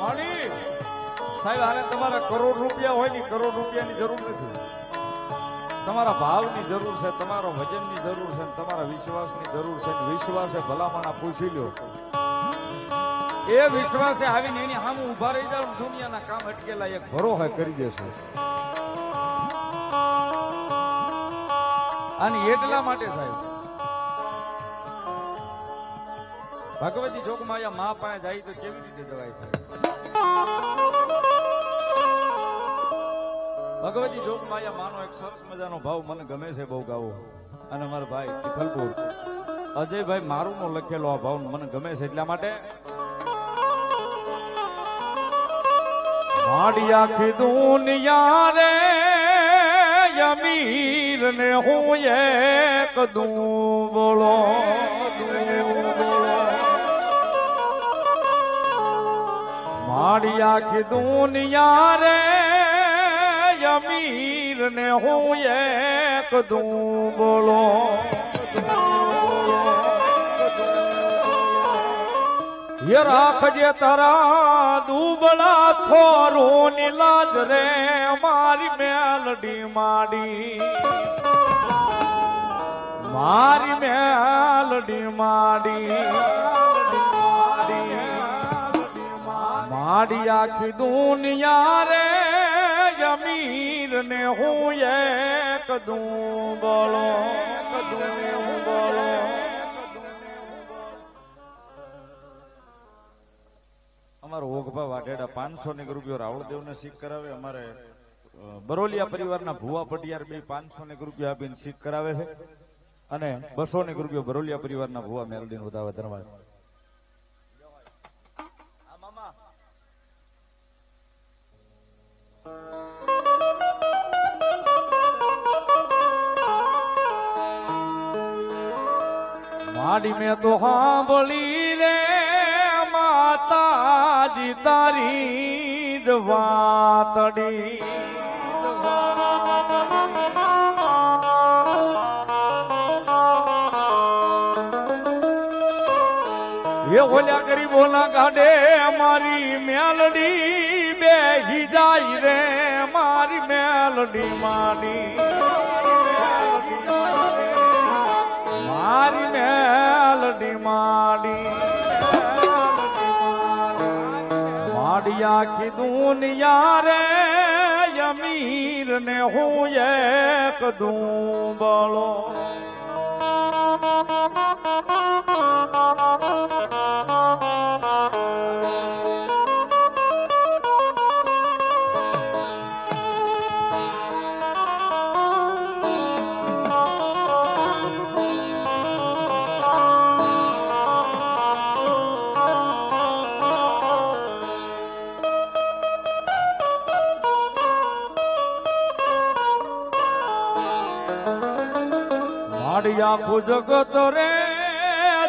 માડી સાહેબ આને તમારા કરોડ રૂપિયા હોય ને કરોડ રૂપિયાની જરૂર નથી. તમારા ભાવની જરૂર છે, તમારા વજનની જરૂર છે, તમારા વિશ્વાસની જરૂર છે. વિશ્વાસે ભલામણા પૂછી લ્યો. એ વિશ્વાસે આવીને એની સામે ઉભા રહી જાવ, દુનિયાના કામ અટકેલા એક ભરોહા કરી દેશે. અને એટલા માટે સાહેબ ભગવતી જોગમાયા મા પાસે જાય તો કેવી રીતે જવાય છે? ભગવતી જોગમાયા માનો એક સરસ મજાનો ભાવ મને ગમે છે બહુ ગાવો. અને મારા ભાઈ તિથલપુર અજયભાઈ મારું નો લખેલો આ ભાવ મને ગમે છે. એટલા માટે માડી આખી દુનિયા રે અમીર ને હું એક દઉં બોલો. માડી આખી દુનિયા રે અમીર ને હું એક દઉં બોલો. ये રાખજે તારા દુબળા છોરોની લાજ રે મારી મેલડી માડી. મારી મેલડી માડી. માડી આખી દુનિયા રે અમીર ને હું એક દઉં બોલો. અમારો ઓઘભા વાઢેડા 500 રૂપિયો રાવળદેવ ને શીખ કરાવે. અમારે બરોલિયા પરિવારના ભુવા પટિયાર બે 500 રૂપિયા આપીને શીખ કરાવે છે. અને 200 રૂપિયો બરોલિયા પરિવારના ભુવા મેલડીન વધાવે ધન્યવાદ. માડી મેં તો સાંભળી રે માતાજી તારી જ વાતડી. એ ઓલ્યા ગરીબોના ગાડે મારી મેલડી બેહી જાય રે મારી મેલડી માડી. મારી મેલડી માડી. માડી આખી દુનિયા રે અમીર ને હું એક દઉં બોલો. માડી આખું જગત રે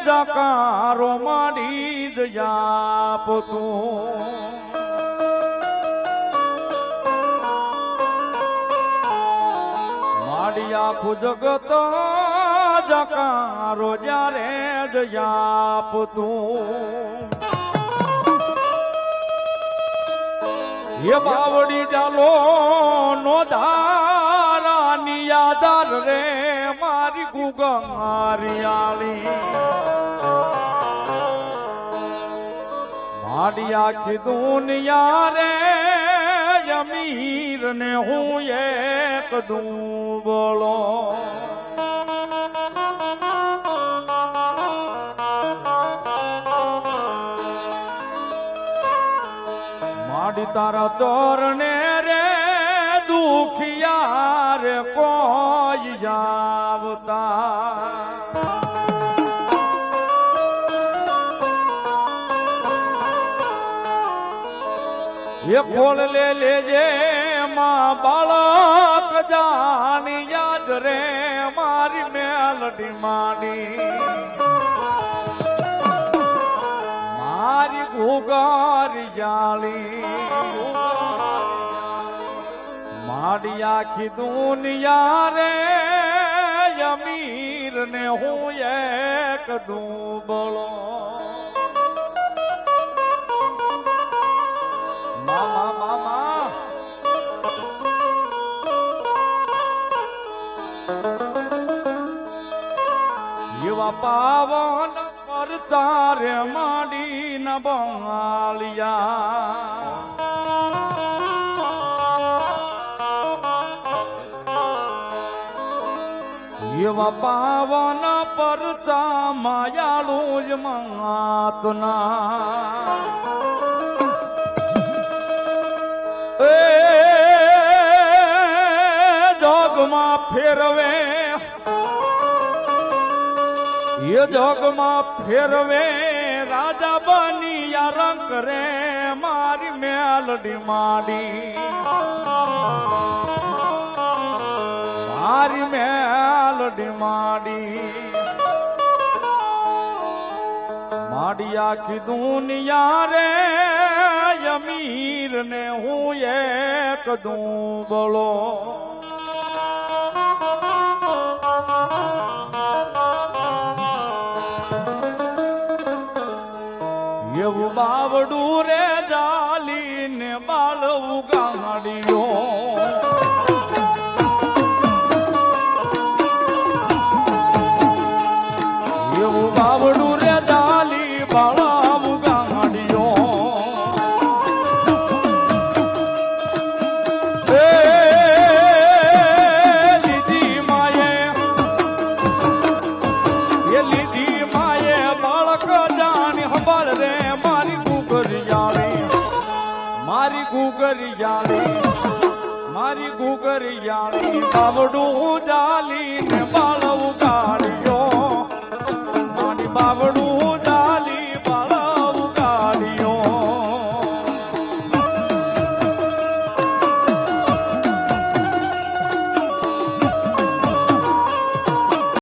જકારો માડી જ આપતું. માડી આખું જગત જકારો જ્યારે જ આપતું. એ બાવડી જાલો નો ધારાની યાદાર રે મારી ગુગમારિયાળી. માડી આખી દુનિયા રે અમીર ને હું એક દઉં બોલો. માડી તારા ચરણે રે દુખિયા રે કોઈ આવતા. એ ખોલ લે લેજે માં બાળક જાની યાદ રે મારી મેલડી માડી. મારી ઘુગારી જાળી. માડી આખી દુનિયા રે અમીર ને હું એક દઉં બોલો. પાવન પરચારે માંડી ન બંગાળિયા એવા પાવન પરચા માયાળુ જ માતના એ જોગમાં ફેરવે એ જોગમાં ફેરવે રાજા બની યા રંગ રે મારી મેલડી માડી મારી મેલડી માડી માડી આખી દુનિયા રે અમીર ને હું એક દું બોલો એવું બાવડું રે જાલી ને બાળ ઉગાડ્યો એવું બાવડું રે જાલી બાળા ઉગાડ્યો લીધી માયે બાળક જાણી હંભાળ રે મારી ગુગરિયાળી બાવડું જાલી ને બાળ ઉગાડ્યો મારી બાવડું